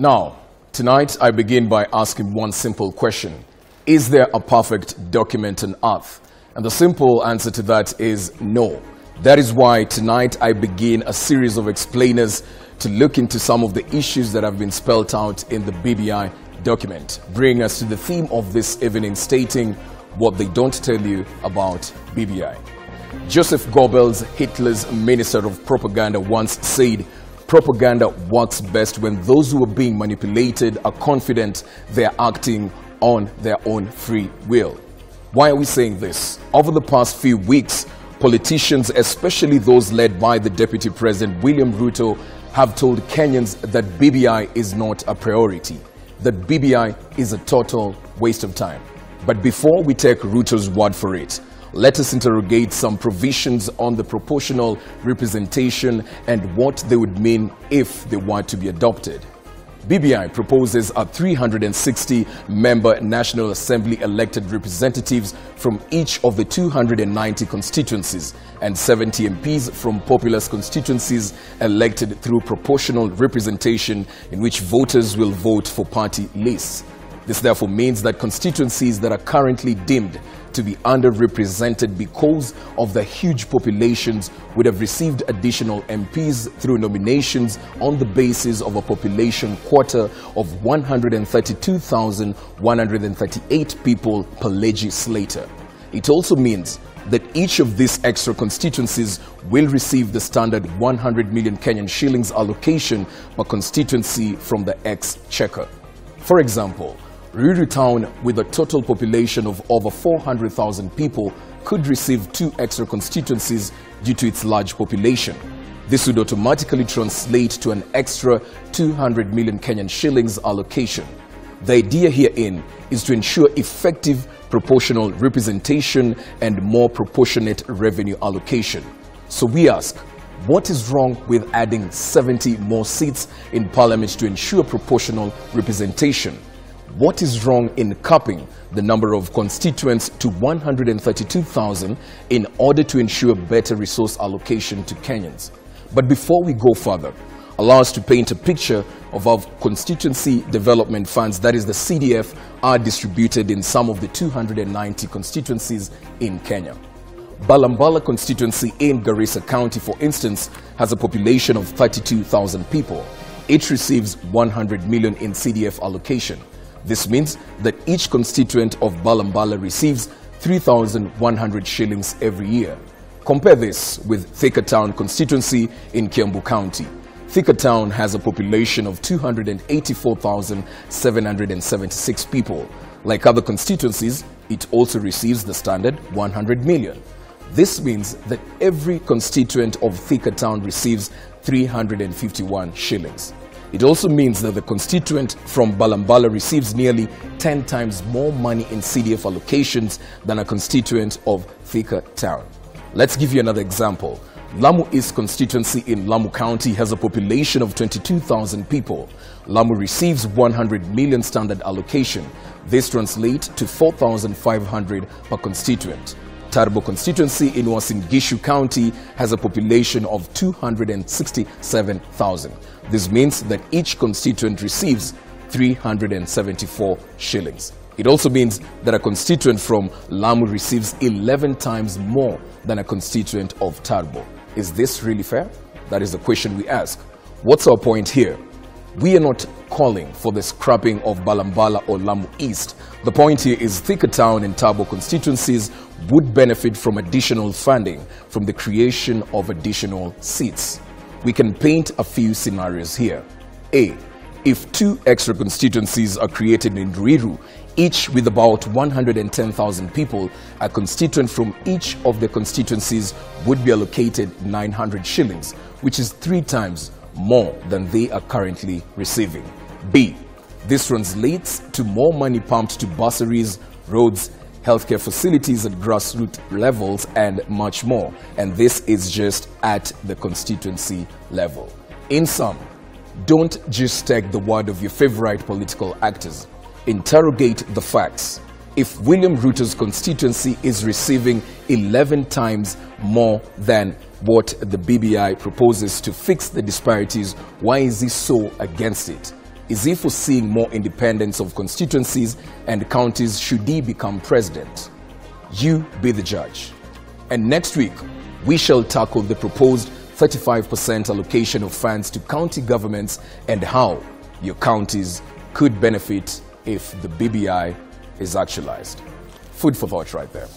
Now, tonight I begin by asking one simple question. Is there a perfect document on earth? And the simple answer to that is no. That is why tonight I begin a series of explainers to look into some of the issues that have been spelled out in the BBI document, bringing us to the theme of this evening, stating what they don't tell you about BBI. Joseph Goebbels, Hitler's minister of propaganda, once said, "Propaganda works best when those who are being manipulated are confident they are acting on their own free will." Why are we saying this? Over the past few weeks, politicians, especially those led by the Deputy President William Ruto, have told Kenyans that BBI is not a priority, that BBI is a total waste of time. But before we take Ruto's word for it, let us interrogate some provisions on the proportional representation and what they would mean if they were to be adopted. BBI proposes a 360-member National Assembly elected representatives from each of the 290 constituencies and 70 MPs from populous constituencies elected through proportional representation, in which voters will vote for party lists. This therefore means that constituencies that are currently deemed to be underrepresented because of the huge populations would have received additional MPs through nominations on the basis of a population quota of 132,138 people per legislator. It also means that each of these extra constituencies will receive the standard 100 million Kenyan shillings allocation per constituency from the exchequer. For example, Ruiru Town, with a total population of over 400,000 people, could receive 2 extra constituencies due to its large population. This would automatically translate to an extra 200 million Kenyan shillings allocation. The idea herein is to ensure effective proportional representation and more proportionate revenue allocation. So we ask, what is wrong with adding 70 more seats in Parliament to ensure proportional representation? What is wrong in capping the number of constituents to 132,000 in order to ensure better resource allocation to Kenyans? But before we go further, allow us to paint a picture of how constituency development funds, that is the CDF, are distributed in some of the 290 constituencies in Kenya. Balambala constituency in Garissa County, for instance, has a population of 32,000 people. It receives 100 million in CDF allocation. This means that each constituent of Balambala receives 3,100 shillings every year. Compare this with Thika Town constituency in Kiambu County. Thika Town has a population of 284,776 people. Like other constituencies, it also receives the standard 100 million. This means that every constituent of Thika Town receives 351 shillings. It also means that the constituent from Balambala receives nearly 10 times more money in CDF allocations than a constituent of Thika Town. Let's give you another example. Lamu East constituency in Lamu County has a population of 22,000 people. Lamu receives 100 million standard allocation. This translates to 4,500 per constituent. Tarbo constituency in Uasin Gishu County has a population of 267,000. This means that each constituent receives 374 shillings. It also means that a constituent from Lamu receives 11 times more than a constituent of Tarbo. Is this really fair? That is the question we ask. What's our point here? We are not calling for the scrapping of Balambala or Lamu East. The point here is Thika Town and Tarbo constituencies would benefit from additional funding from the creation of additional seats. We can paint a few scenarios here. A. If 2 extra constituencies are created in Ruiru, each with about 110,000 people, a constituent from each of the constituencies would be allocated 900 shillings, which is 3 times more than they are currently receiving. B. This translates to more money pumped to bursaries, roads, healthcare facilities at grassroots levels, and much more. And this is just at the constituency level. In sum, don't just take the word of your favorite political actors. Interrogate the facts. If William Ruto's constituency is receiving 11 times more than what the BBI proposes to fix the disparities, why is he so against it? is he foreseeing more independence of constituencies and counties should he become president? You be the judge. And next week, we shall tackle the proposed 35% allocation of funds to county governments and how your counties could benefit if the BBI is actualized. Food for thought right there.